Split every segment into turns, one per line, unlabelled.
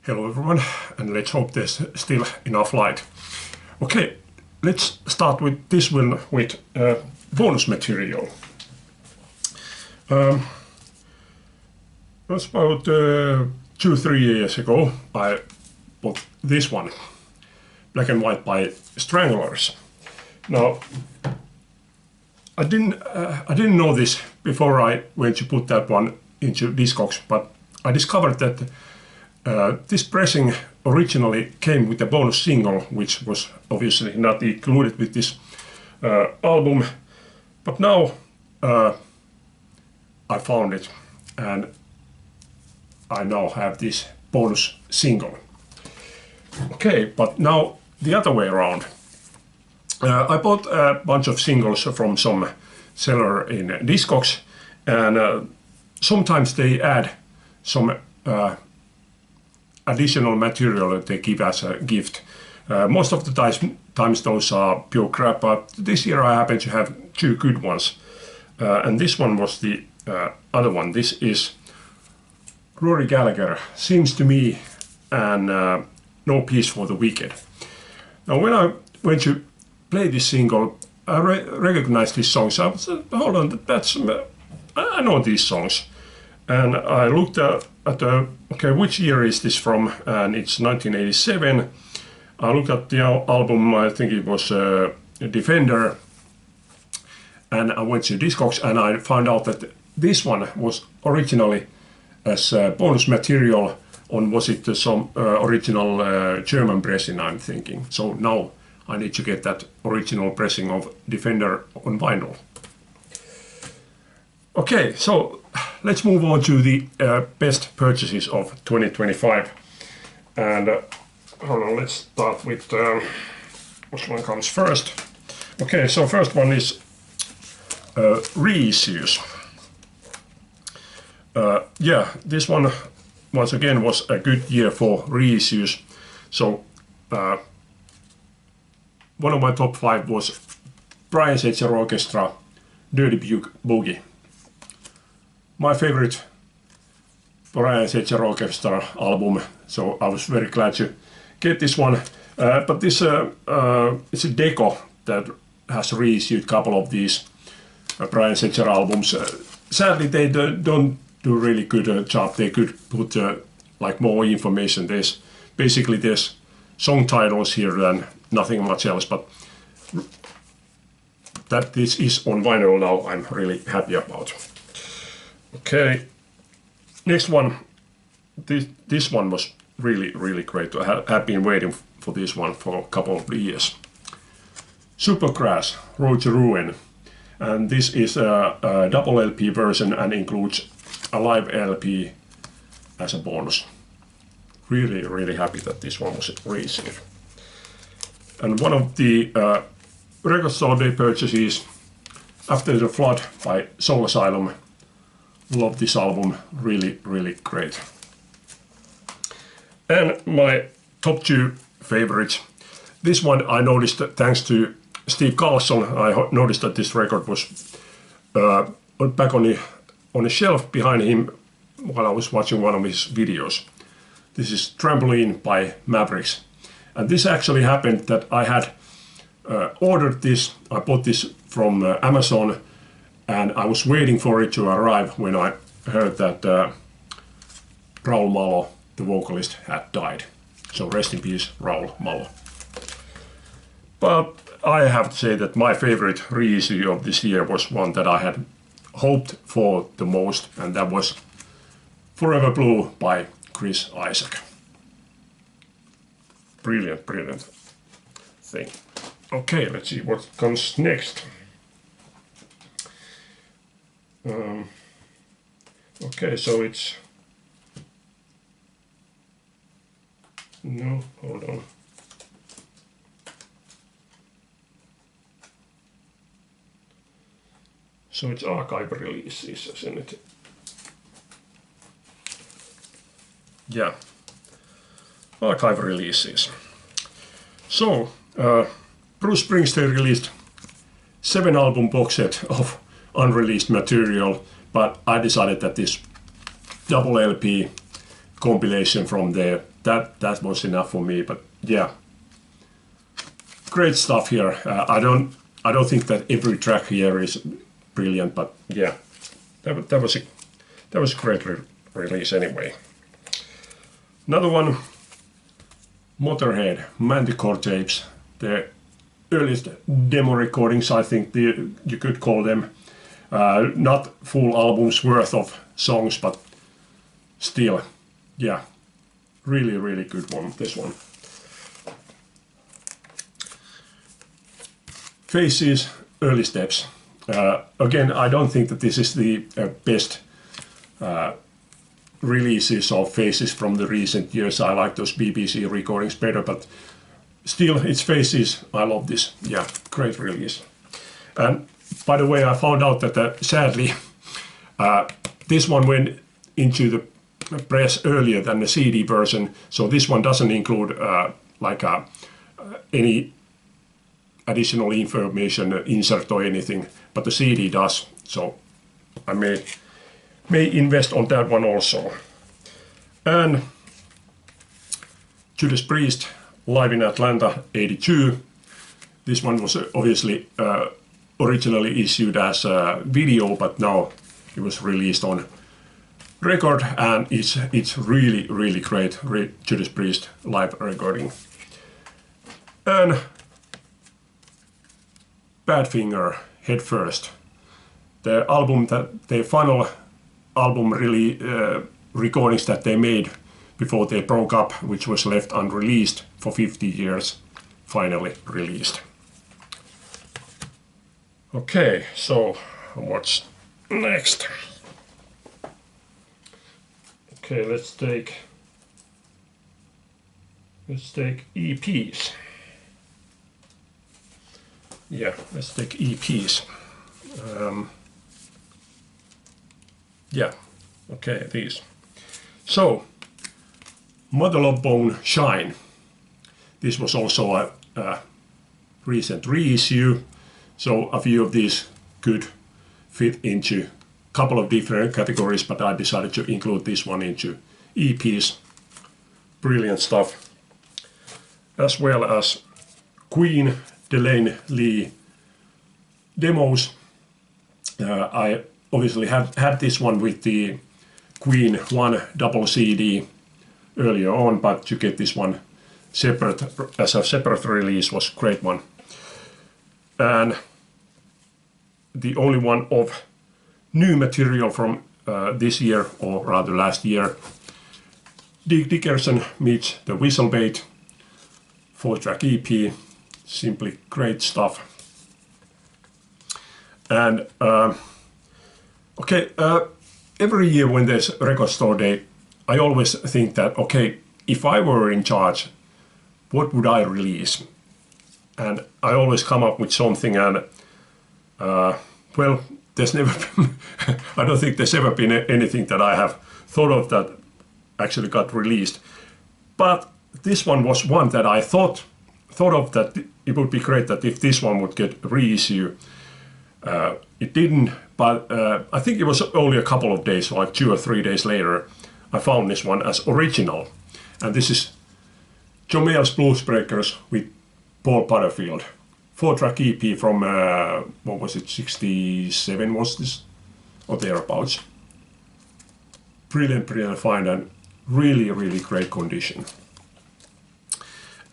Hello everyone, and let's hope there's still enough light. Okay, let's start with this one with bonus material. It was about 2-3 years ago I bought this one, black and white by Stranglers. Now I didn't know this before I went to put that one into Discogs, but I discovered that this pressing originally came with a bonus single, which was obviously not included with this album, but now I found it and I now have this bonus single. Okay, but now the other way around. I bought a bunch of singles from some seller in Discogs, and sometimes they add some additional material that they give as a gift. Most of the times those are pure crap, but this year I happen to have two good ones. And this one was the other one. This is Rory Gallagher, Seems to Me, and No Peace for the Wicked. Now when I went to play this single, I recognized these songs. I said, hold on, I know these songs. And I looked at okay, which year is this from? And it's 1987. I looked at the album, I think it was Defender. And I went to Discogs and I found out that this one was originally as bonus material on, was it some original German pressing, I'm thinking. So now I need to get that original pressing of Defender on vinyl. Okay, so let's move on to the best purchases of 2025. And hold on, let's start with which one comes first. Okay, so first one is reissues. Yeah, this one once again was a good year for reissues. So one of my top 5 was Brian Setzer Orchestra, Dirty Boogie. My favorite Brian Setzer Orchestra album, so I was very glad to get this one. But this it's a deco that has reissued a couple of these Brian Setzer albums. Sadly, they don't do really good job. They could put like more information. There's song titles here and nothing much else. But that this is on vinyl now, I'm really happy about. Okay, next one. This one was really great. I have been waiting for this one for a couple of years. Supergrass, Road to Ruin, and this is a double LP version and includes a live LP as a bonus. Really happy that this one was received. And one of the record store day purchases, After the Flood by Soul Asylum. Love this album, really great. And my top 2 favorites. This one I noticed that thanks to Steve Carlson. I noticed that this record was back on the shelf behind him while I was watching one of his videos. This is Trampoline by Mavericks. And this actually happened that I had ordered this. I bought this from Amazon. And I was waiting for it to arrive when I heard that Raul Malo, the vocalist, had died. So rest in peace, Raul Malo. But I have to say that my favorite reissue of this year was one that I had hoped for the most, and that was Forever Blue by Chris Isaak. Brilliant thing. Okay, let's see what comes next. Okay, so it's... No, hold on. So it's archive releases, isn't it? Yeah, archive releases. So, Bruce Springsteen released 7-album box set of unreleased material, but I decided that this double LP compilation from there. That was enough for me. But yeah, great stuff here. I don't think that every track here is brilliant, but yeah, that was a great release anyway. Another one, Motorhead, Manticore tapes, the earliest demo recordings, I think you could call them. Not full albums worth of songs, but still, yeah, really good one, this one. Faces, Early Steps. Again, I don't think that this is the best releases of Faces from the recent years. I like those BBC recordings better, but still, it's Faces. I love this. Yeah, great release. And by the way, I found out that sadly, this one went into the press earlier than the CD version, so this one doesn't include any additional information, insert or anything, but the CD does. So I may invest on that one also. And Judas Priest, live in Atlanta, '82. This one was obviously originally issued as a video, but now it was released on record, and it's really great Judas Priest live recording. And Badfinger, Head First, the final album really recordings that they made before they broke up, which was left unreleased for 50 years, finally released. Okay, so what's next? Okay, let's take EPs. Yeah, let's take EPs. Yeah, okay, these. So, Mother Love Bone, Shine. This was also a recent reissue, so a few of these could fit into a couple of different categories, but I decided to include this one into EPs. Brilliant stuff. As well as Queen, Delane Lee demos. I obviously had this one with the Queen 1 double CD earlier on, but to get this one separate as a separate release was a great one. And the only one of new material from this year, or rather last year, Dick Dickerson meets the Whistlebait 4-track EP. Simply great stuff. And every year when there's Record Store Day, I always think that, okay, if I were in charge, what would I release? And I always come up with something, and well, there's never been, I don't think there's ever been anything that I have thought of that actually got released. But this one was one that I thought of, that it would be great that if this one would get reissue. It didn't, but I think it was only a couple of days, like 2 or 3 days later, I found this one as original. And this is John Mayall's Bluesbreakers with Paul Butterfield. 4-track EP from, what was it, 67 was this? Or thereabouts. Brilliant fine, and really great condition.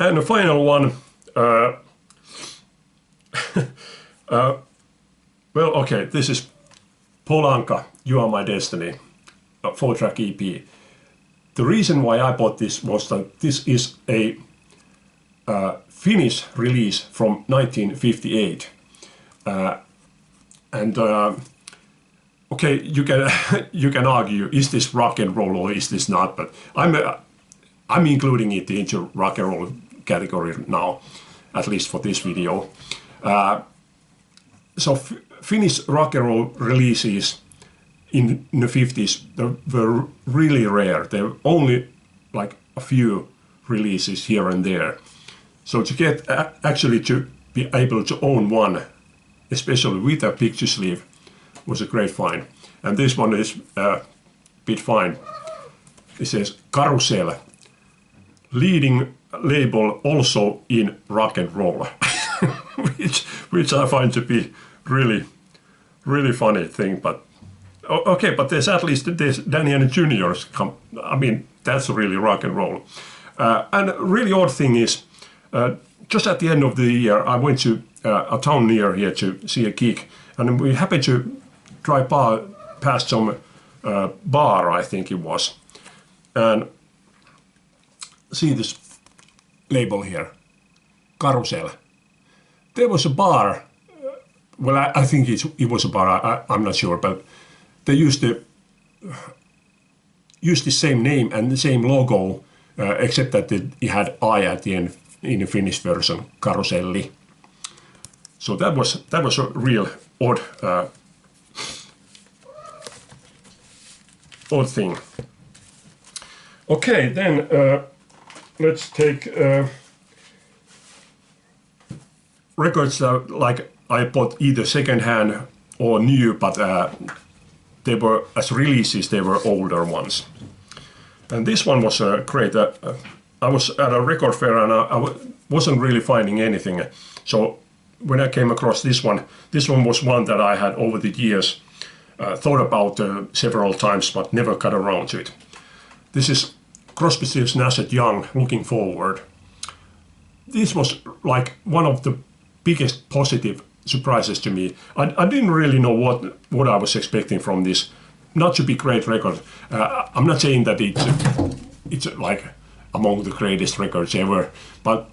And the final one, well, okay, this is Paul Anka, You Are My Destiny, a 4-track EP. The reason why I bought this was that this is a Finnish release from 1958. Okay, you can argue, is this rock and roll or is this not? But I'm including it into rock and roll category now, at least for this video. So Finnish rock and roll releases in the 50s were really rare. There were only like a few releases here and there. So to get actually to be able to own one, especially with a picture sleeve, was a great find. And this one is a bit fine. it says Carousel, leading label also in rock and roll, which I find to be really funny thing. But okay, but there's at least there's Danny and Juniors. I mean, that's really rock and roll. And a really odd thing is, just at the end of the year, I went to a town near here to see a gig, and we happened to drive past some bar, I think it was, and see this label here, Carousel. There was a bar. Well, I think it was a bar. I'm not sure, but they used the same name and the same logo, except that it had I at the end in the Finnish version, Karuselli. So that was a real odd thing. Okay, then let's take records like I bought either second-hand or new, but they were, as releases, they were older ones. And this one was great. I was at a record fair and I wasn't really finding anything. So when I came across this one was one that I had over the years thought about several times, but never got around to it. This is Crosby, Stills, Nash & Young, Looking Forward. This was like one of the biggest positive surprises to me. I didn't really know what I was expecting from this. Not to be great record. I'm not saying that it's like among the greatest records ever, but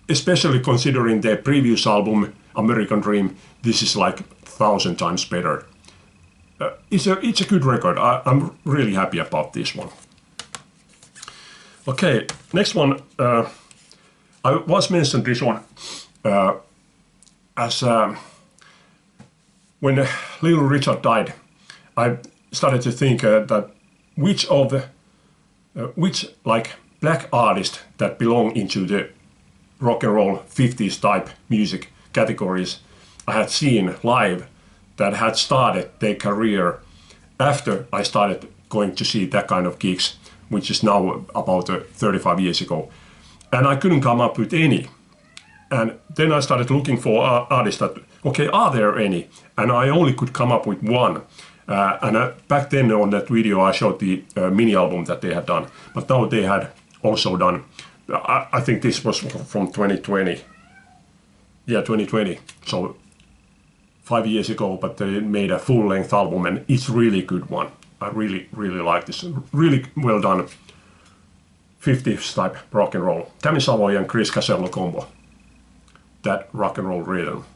especially considering their previous album, American Dream, this is like 1,000 times better. It's a good record. I'm really happy about this one. Okay, next one. I was mentioned this one as when Little Richard died. I started to think that which like black artists that belong into the rock and roll 50s type music categories I had seen live that had started their career after I started going to see that kind of gigs, which is now about 35 years ago. And I couldn't come up with any. And then I started looking for artists that, okay, are there any? And I only could come up with one. Back then on that video I showed the mini album that they had done, but now they had also done, I think this was from 2020. Yeah, 2020. So 5 years ago, but they made a full-length album and it's really good one. I really like this. Really well done 50s type rock and roll. Tammy Savoy and Chris Casello combo. That rock and roll rhythm.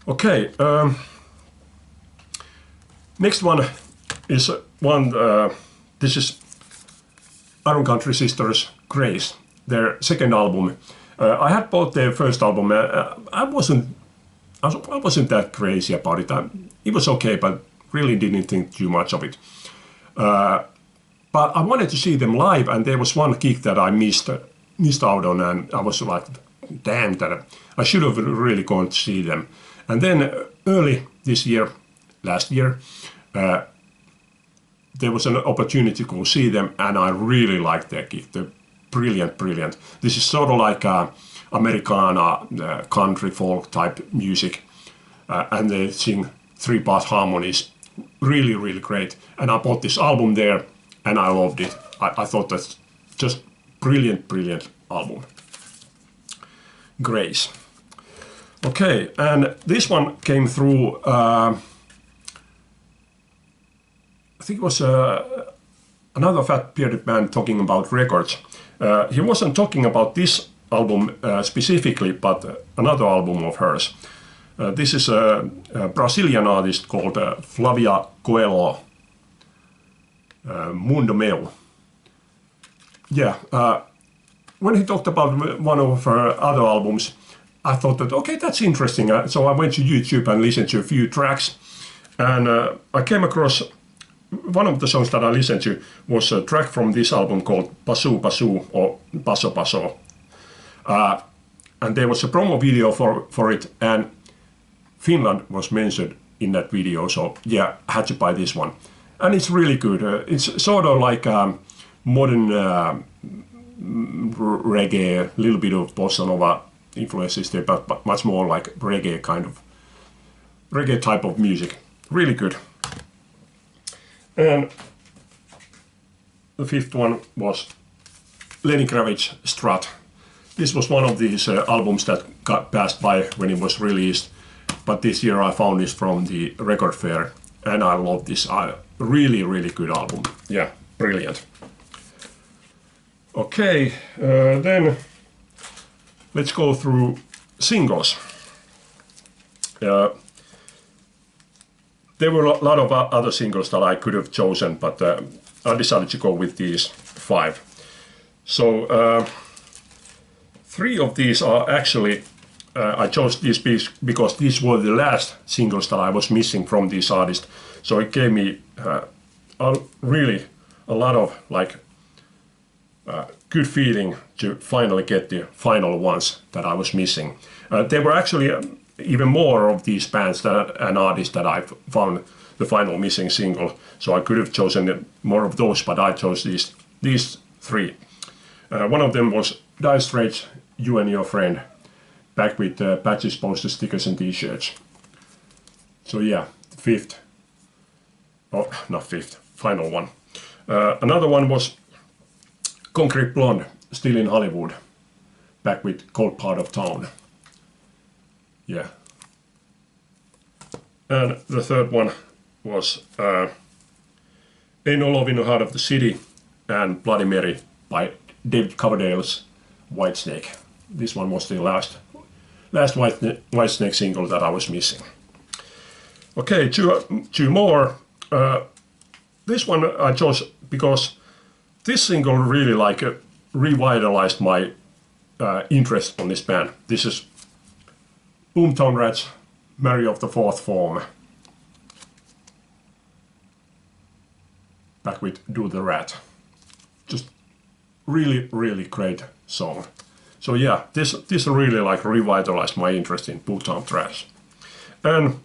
Okay. Next one is this is Iron Country Sisters' Grace, their second album. I had bought their first album. I wasn't that crazy about it. It was okay, but really didn't think too much of it. But I wanted to see them live, and there was one gig that I missed out on, and I was like, damn, that I should have really gone to see them. And then early this year, last year, there was an opportunity to go see them, and I really liked their gig. They're brilliant. This is sort of like Americana, country folk type music, and they sing 3-part harmonies. Really great. And I bought this album there, and I loved it. I thought that's just brilliant album. Grace. Okay, and this one came through. I think it was another fat bearded man talking about records. He wasn't talking about this album specifically, but another album of hers. This is a Brazilian artist called Flavia Coelho, Mundo Meu. Yeah, when he talked about one of her other albums, I thought that, okay, that's interesting. So I went to YouTube and listened to a few tracks, and I came across one of the songs that I listened to was a track from this album called Pasu Pasu or Paso Paso. And there was a promo video for it, and Finland was mentioned in that video, so yeah, I had to buy this one. and it's really good. It's sort of like modern reggae, a little bit of bossa nova influences there, but much more like reggae kind of reggae type of music. Really good. And the fifth one was Lenny Kravitz Strut. This was one of these albums that got passed by when it was released, but this year I found this from the record fair, and I love this. Really, really good album. Yeah, brilliant. Okay, then let's go through singles. There were a lot of other singles that I could have chosen, but I decided to go with these 5. So 3 of these are actually, I chose these because these were the last singles that I was missing from these artists. So it gave me really a lot of like good feeling to finally get the final ones that I was missing. There were actually even more of these bands and artists that I found the final missing single. So I could have chosen more of those, but I chose these 3. One of them was Dire Straits, You and Your Friend, back with patches, posters, stickers and t-shirts. So yeah, fifth, oh not fifth, final one. Another one was Concrete Blonde, Still in Hollywood, back with Cold Part of Town. Yeah. And the third one was Ain't No Love in the Heart of the City and Bloody Mary by David Coverdale's Whitesnake. This one was the last Whitesnake single that I was missing. Okay, two more. This one I chose because this single really like revitalized my interest on this band. This is Boomtown Rats, Mary of the Fourth Form. Back with Do the Rat. Just really, really great song. So yeah, this really like revitalized my interest in Boomtown Rats. And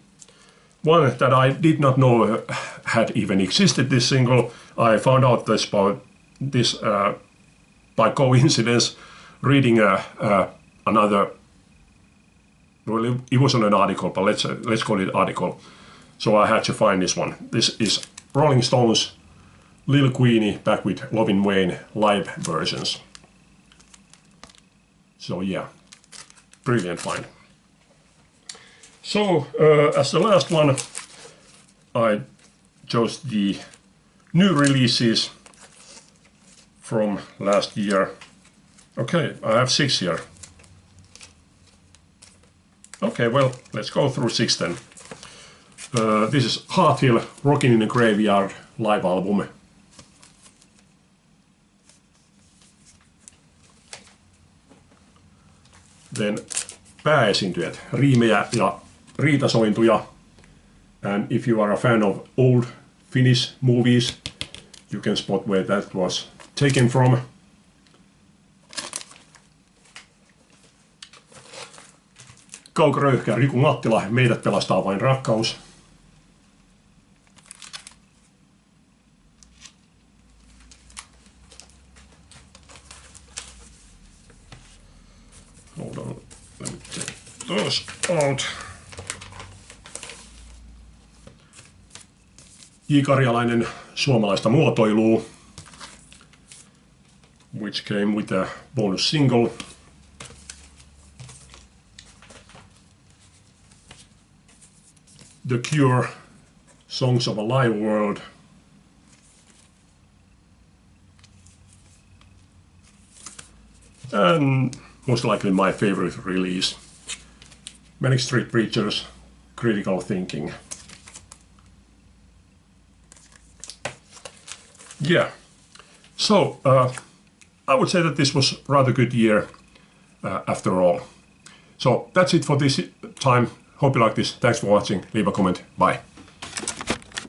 one that I did not know had even existed, this single, I found out this about this by coincidence, reading another. Well, it wasn't an article, but let's call it article. So I had to find this one. This is Rolling Stones, Lil Queenie, back with Lovin' Wayne live versions. So yeah, brilliant find. So as the last one, I chose the new releases from last year. Okay, I have 6 here. Okay, well, let's go through 6 then. This is Heart Hill, Rockin' in the Graveyard live album. Then pääesiintyjät, riimejä ja riitasointuja. And if you are a fan of old Finnish movies, you can spot where that was taken from. Kaukoröyhkä Riku Mattila, Meidät pelastaa vain rakkaus. Hold on, let me take those out. J. Karjalainen, Suomalaista muotoilua, which came with a bonus single. The Cure, Songs of a Live World. And most likely my favorite release, Manic Street Preachers, Critical Thinking. Yeah, so I would say that this was a rather good year after all. So that's it for this time. Hope you like this. Thanks for watching. Leave a comment. Bye.